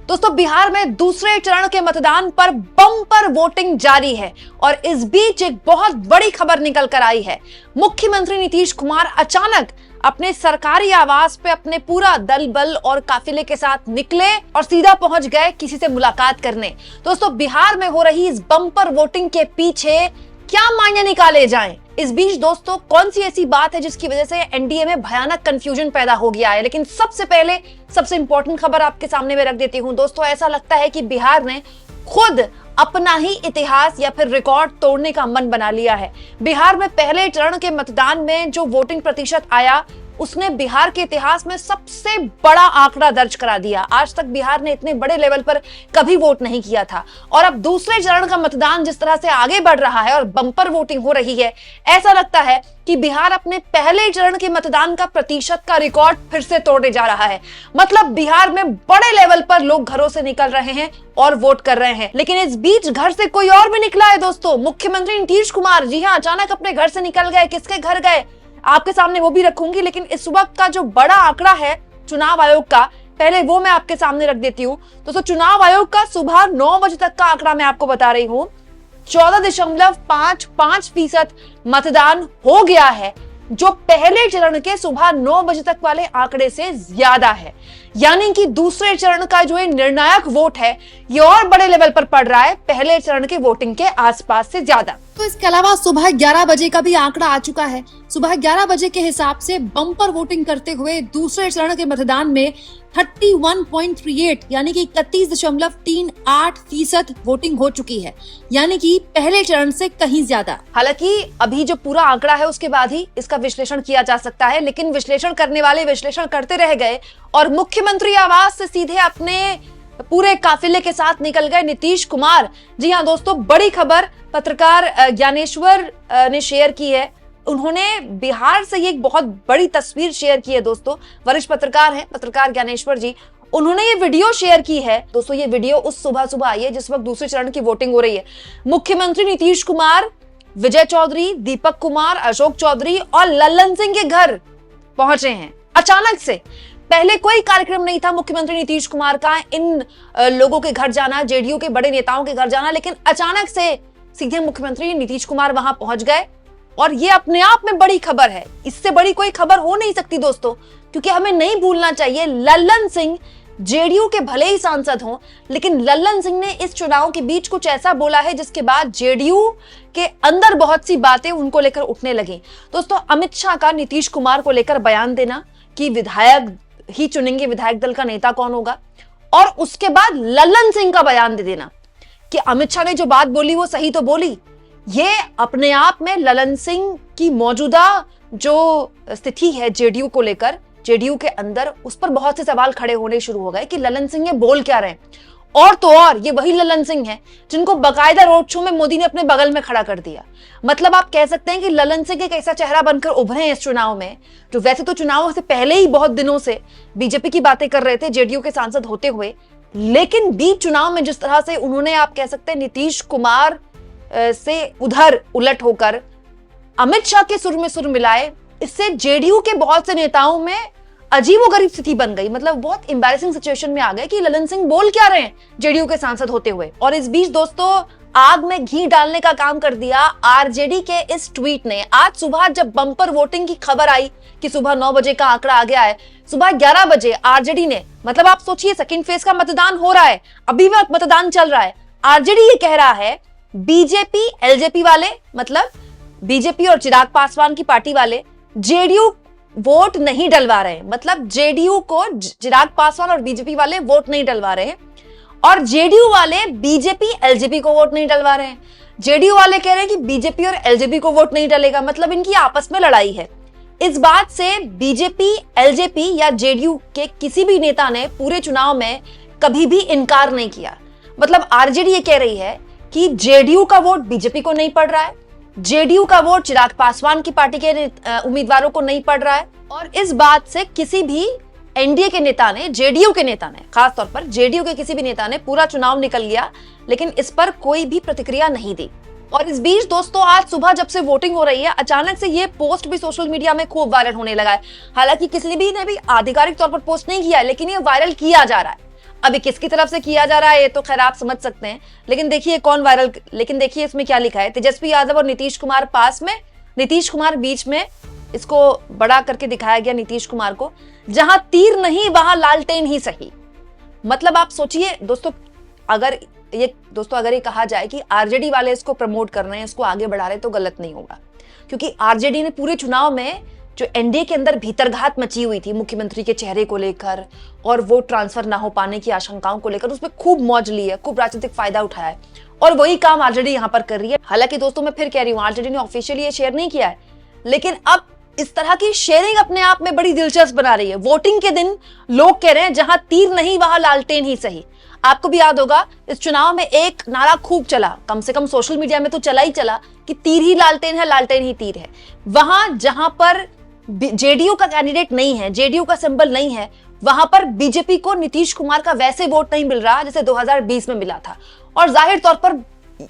दोस्तों बिहार में दूसरे चरण के मतदान पर बम्पर वोटिंग जारी है और इस बीच एक बहुत बड़ी खबर निकल कर आई है। मुख्यमंत्री नीतीश कुमार अचानक अपने सरकारी आवास पे अपने पूरा दल बल और काफिले के साथ निकले और सीधा पहुंच गए किसी से मुलाकात करने। दोस्तों बिहार में हो रही इस बम्पर वोटिंग के पीछे क्या मायने निकाले जाएं? इस बीच दोस्तों कौन सी ऐसी बात है जिसकी वजह से एनडीए में भयानक कंफ्यूजन पैदा हो गया है? लेकिन सबसे पहले सबसे इंपॉर्टेंट खबर आपके सामने में रख देती हूं। दोस्तों ऐसा लगता है कि बिहार ने खुद अपना ही इतिहास या फिर रिकॉर्ड तोड़ने का मन बना लिया है। बिहार में पहले चरण के मतदान में जो वोटिंग प्रतिशत आया उसने बिहार के इतिहास में सबसे बड़ा आंकड़ा दर्ज करा दिया। आज तक बिहार ने इतने बड़े लेवल पर कभी वोट नहीं किया था और अब दूसरे चरण का मतदान जिस तरह से आगे बढ़ रहा है और बम्पर वोटिंग हो रही है, ऐसा लगता है कि बिहार अपने पहले चरण के मतदान का प्रतिशत का रिकॉर्ड फिर से तोड़ने जा रहा है। मतलब बिहार में बड़े लेवल पर लोग घरों से निकल रहे हैं और वोट कर रहे हैं। लेकिन इस बीच घर से कोई और भी निकला है दोस्तों। मुख्यमंत्री नीतीश कुमार, जी हाँ, अचानक अपने घर से निकल गए। किसके घर गए आपके सामने वो भी रखूंगी, लेकिन इस वक्त का जो बड़ा आंकड़ा है चुनाव आयोग का, पहले वो मैं आपके सामने रख देती हूँ। दोस्तों चुनाव आयोग का सुबह 9 बजे तक का आंकड़ा मैं आपको बता रही हूँ। 14.55% मतदान हो गया है, जो पहले चरण के सुबह 9 बजे तक वाले आंकड़े से ज्यादा है। यानी कि दूसरे चरण का जो निर्णायक वोट है ये और बड़े लेवल पर पड़ रहा है पहले चरण के वोटिंग के आसपास से ज्यादा। तो इसके अलावा सुबह 11 बजे का भी आंकड़ा आ चुका है। सुबह 11 बजे के हिसाब से बम्पर वोटिंग करते हुए दूसरे चरण के मतदान में 31.38 यानी कि 31.38% वोटिंग हो चुकी है, यानी कि पहले चरण से कहीं ज्यादा। हालांकि अभी जो पूरा आंकड़ा है उसके बाद ही इसका विश्लेषण किया जा सकता है, लेकिन विश्लेषण करने वाले विश्लेषण करते रह गए और मुख्यमंत्री आवास से सीधे अपने पूरे काफिले के साथ निकल गए नीतीश कुमार। जी हाँ दोस्तों, बड़ी खबर पत्रकार ज्ञानेश्वर ने शेयर की है। उन्होंने बिहार से ये एक बहुत बड़ी तस्वीर शेयर की है दोस्तों। वरिष्ठ पत्रकार हैं पत्रकार ज्ञानेश्वर जी, उन्होंने ये वीडियो शेयर की है। दोस्तों ये वीडियो उस सुबह आई है जिस वक्त दूसरे चरण की वोटिंग हो रही है। मुख्यमंत्री नीतीश कुमार विजय चौधरी, दीपक कुमार, अशोक चौधरी और लल्लन सिंह के घर पहुंचे हैं अचानक से। पहले कोई कार्यक्रम नहीं था मुख्यमंत्री नीतीश कुमार का इन लोगों के घर जाना, जेडीयू के बड़े नेताओं के घर जाना, लेकिन अचानक से सीधे मुख्यमंत्री नीतीश कुमार वहां पहुंच गए और ये अपने आप में बड़ी खबर है। इससे बड़ी कोई खबर हो नहीं सकती दोस्तों, क्योंकि हमें नहीं भूलना चाहिए लल्लन सिंह जेडीयू के भले ही सांसद हों, लेकिन लल्लन सिंह ने इस चुनाव के बीच कुछ ऐसा बोला है जिसके बाद जेडीयू के अंदर बहुत सी बातें उनको लेकर उठने लगी। दोस्तों अमित शाह का नीतीश कुमार को लेकर बयान देना कि विधायक ही चुनेंगे, विधायक दल का नेता कौन होगा, और उसके बाद लल्लन सिंह का बयान दे देना कि अमित शाह ने जो बात बोली वो सही तो बोली। ये अपने आप में लल्लन सिंह की मौजूदा जो स्थिति है जेडीयू को लेकर, जेडीयू के अंदर उस पर बहुत से सवाल खड़े होने शुरू हो गए कि लल्लन सिंह ये बोल क्या रहे हैं। और तो और ये वही लल्लन सिंह है जिनको बकायदा रोड शो में मोदी ने अपने बगल में खड़ा कर दिया। मतलब आप कह सकते हैं कि लल्लन सिंह एक ऐसा चेहरा बनकर उभरे हैं इस चुनाव में, जो वैसे तो चुनावों से पहले ही बहुत दिनों से बीजेपी की बातें कर रहे थे जेडीयू के सांसद होते हुए, लेकिन बीच चुनाव में जिस तरह से उन्होंने, आप कह सकते हैं, नीतीश कुमार से उधर उलट होकर अमित शाह के सुर में सुर मिलाए, इससे जेडीयू के बहुत से नेताओं में अजीबोगरीब स्थिति बन गई। मतलब बहुत एम्बैरेसिंग सिचुएशन में आ गए कि लल्लन सिंह बोल क्या रहे हैं जेडीयू के सांसद होते हुए। और इस बीच दोस्तों आग में घी डालने का काम कर दिया आरजेडी के इस ट्वीट ने। आज सुबह जब बम्पर वोटिंग की खबर आई कि सुबह 9 बजे का आंकड़ा आ गया है, सुबह 11 बजे आरजेडी ने, मतलब आप सोचिए सेकंड फेज का मतदान हो रहा है, अभी भी मतदान चल रहा है, आरजेडी ये कह रहा है बीजेपी एलजेपी वाले, मतलब बीजेपी और चिराग पासवान की पार्टी वाले जेडीयू वोट नहीं डलवा रहे हैं। मतलब जेडीयू को चिराग पासवान और बीजेपी वाले वोट नहीं डलवा रहे हैं और जेडीयू वाले बीजेपी एलजेपी को वोट नहीं डलवा रहे हैं। जेडीयू वाले कह रहे हैं कि बीजेपी और एलजेपी को वोट नहीं डलेगा। मतलब इनकी आपस में लड़ाई है। इस बात से बीजेपी, एलजेपी या जेडीयू के किसी भी नेता ने पूरे चुनाव में कभी भी इनकार नहीं किया। मतलब आरजेडी ये कह रही है कि जेडीयू का वोट बीजेपी को नहीं पड़ रहा है, जेडीयू का वोट चिराग पासवान की पार्टी के उम्मीदवारों को नहीं पड़ रहा है, और इस बात से किसी भी एनडीए के नेता ने, जेडीयू के नेता ने, खासतौर पर जेडीयू के किसी भी नेता ने, पूरा चुनाव निकल गया लेकिन इस पर कोई भी प्रतिक्रिया नहीं दी। और इस बीच दोस्तों आज सुबह जब से वोटिंग हो रही है, अचानक से ये पोस्ट भी सोशल मीडिया में खूब वायरल होने लगा है। हालांकि किसी भी ने भी आधिकारिक तौर पर पोस्ट नहीं किया है, लेकिन ये वायरल किया जा रहा है। अभी किसकी तरफ से किया जा रहा है ये तो खैर आप समझ सकते हैं, लेकिन देखिए कौन वायरल, लेकिन देखिए इसमें क्या लिखा है, तेजस्वी यादव और नीतीश कुमार पास में, नीतीश कुमार बीच में, इसको बड़ा करके दिखाया गया नीतीश कुमार को, जहां तीर नहीं वहां लालटेन ही सही। मतलब आप सोचिए दोस्तों, अगर ये कहा जाए कि आरजेडी वाले इसको प्रमोट कर रहे हैं, इसको आगे बढ़ा रहे हैं, तो गलत नहीं होगा, क्योंकि आरजेडी ने पूरे चुनाव में जो एनडीए के अंदर भीतरघात मची हुई थी मुख्यमंत्री के चेहरे को लेकर और वोट ट्रांसफर ना हो पाने की आशंकाओं को लेकर, उसमें खूब मौज ली है, खूब राजनीतिक फायदा उठाया है, और वही काम आरजेडी यहां पर कर रही है। हालांकि दोस्तों मैं फिर कह रही हूं, आरजेडी ने ऑफिशियली ये शेयर नहीं किया है, लेकिन अब इस तरह की शेयरिंग अपने आप में बड़ी दिलचस्प बना रही है। वोटिंग के दिन लोग कह रहे हैं जहां तीर नहीं वहां लालटेन ही सही। आपको भी याद होगा इस चुनाव में एक नारा खूब चला, कम से कम सोशल मीडिया में तो चला ही चला, कि तीर ही लालटेन है, लालटेन ही तीर है। वहां जहां पर जेडीयू का कैंडिडेट नहीं है, जेडीयू का सिंबल नहीं है, वहां पर बीजेपी को नीतीश कुमार का वैसे वोट नहीं मिल रहा जैसे 2020 में मिला था। और जाहिर तौर पर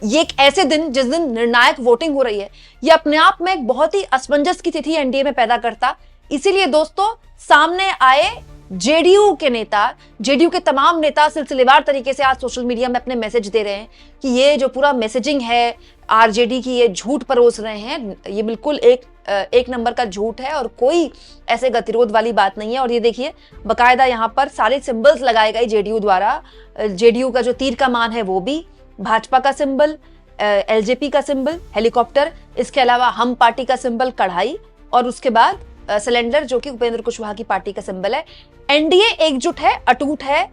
ये एक ऐसे दिन जिस दिन निर्णायक वोटिंग हो रही है, ये अपने आप में एक बहुत ही असमंजस की स्थिति एनडीए में पैदा करता। इसीलिए दोस्तों सामने आए जेडीयू के नेता, जेडीयू के तमाम नेता सिलसिलेवार तरीके से आज सोशल मीडिया में अपने मैसेज दे रहे हैं कि ये जो पूरा मैसेजिंग है आरजेडी की, ये झूठ परोस रहे हैं, ये बिल्कुल एक नंबर का झूठ है और कोई ऐसे गतिरोध वाली बात नहीं है। और ये देखिए बकायदा यहाँ पर सारे सिंबल्स लगाए गए जेडीयू द्वारा, जेडीयू का जो तीर का मान है वो भी, भाजपा का सिंबल, एलजेपी का सिंबल हेलीकॉप्टर, इसके अलावा हम पार्टी का सिंबल कढ़ाई, और उसके बाद सिलेंडर जो कि उपेंद्र कुशवाहा की पार्टी का सिंबल है। एनडीए एकजुट है, अटूट है,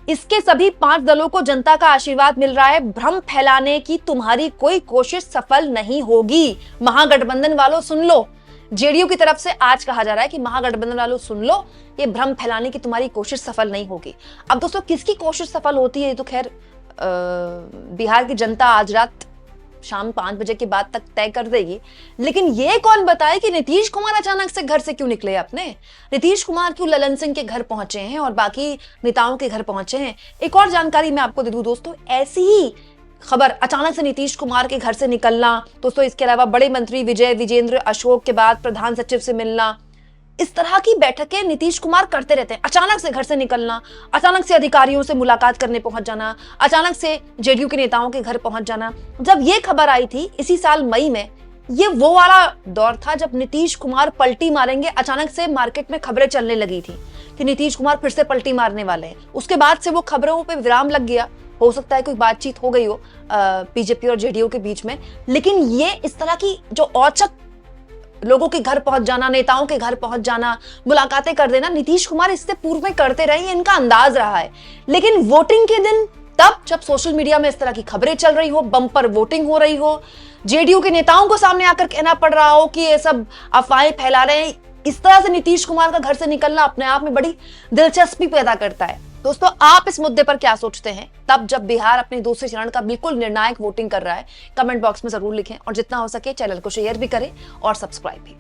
इसके सभी 5 दलों को जनता का आशीर्वाद मिल रहा है। भ्रम फैलाने की तुम्हारी कोई कोशिश सफल नहीं होगी। महागठबंधन वालों सुन लो, जेडीयू की तरफ से आज कहा जा रहा है कि महागठबंधन वालों सुन लो, ये भ्रम फैलाने की तुम्हारी कोशिश सफल नहीं होगी। अब दोस्तों किसकी कोशिश सफल होती है ये तो खैर बिहार की जनता आज रात शाम 5 बजे के बाद तक तय कर देगी, लेकिन ये कौन बताए कि नीतीश कुमार अचानक से घर से क्यों निकले अपने, नीतीश कुमार क्यों ललन सिंह के घर पहुंचे हैं और बाकी नेताओं के घर पहुंचे हैं। एक और जानकारी मैं आपको दे दूं दोस्तों, ऐसी ही खबर अचानक से नीतीश कुमार के घर से निकलना, दोस्तों इसके अलावा बड़े मंत्री विजय विजेंद्र अशोक के बाद प्रधान सचिव से मिलना, इस तरह की बैठकें नीतीश कुमार करते रहते हैं। अचानक से घर से निकलना, अचानक से अधिकारियों से मुलाकात करने पहुंच जाना, अचानक से जेडीयू के नेताओं के घर पहुंच जाना। जब ये खबर आई थी इसी साल मई में, ये वो वाला दौर था जब नीतीश कुमार पलटी मारेंगे, अचानक से मार्केट में खबरें चलने लगी थी कि नीतीश कुमार फिर से पलटी मारने वाले हैं। उसके बाद से वो खबरों पे विराम लग गया, हो सकता है कोई बातचीत हो गई हो बीजेपी और जेडीयू के बीच में, लेकिन ये इस तरह की जो औचक लोगों के घर पहुंच जाना, नेताओं के घर पहुंच जाना, मुलाकातें कर देना, नीतीश कुमार इससे पूर्व में करते रहे, इनका अंदाज रहा है। लेकिन वोटिंग के दिन, तब जब सोशल मीडिया में इस तरह की खबरें चल रही हो, बम्पर वोटिंग हो रही हो, जेडीयू के नेताओं को सामने आकर कहना पड़ रहा हो कि ये सब अफवाहें फैला रहे हैं, इस तरह से नीतीश कुमार का घर से निकलना अपने आप में बड़ी दिलचस्पी पैदा करता है। दोस्तों आप इस मुद्दे पर क्या सोचते हैं तब जब बिहार अपने दूसरे चरण का बिल्कुल निर्णायक वोटिंग कर रहा है? कमेंट बॉक्स में जरूर लिखें और जितना हो सके चैनल को शेयर भी करें और सब्सक्राइब भी।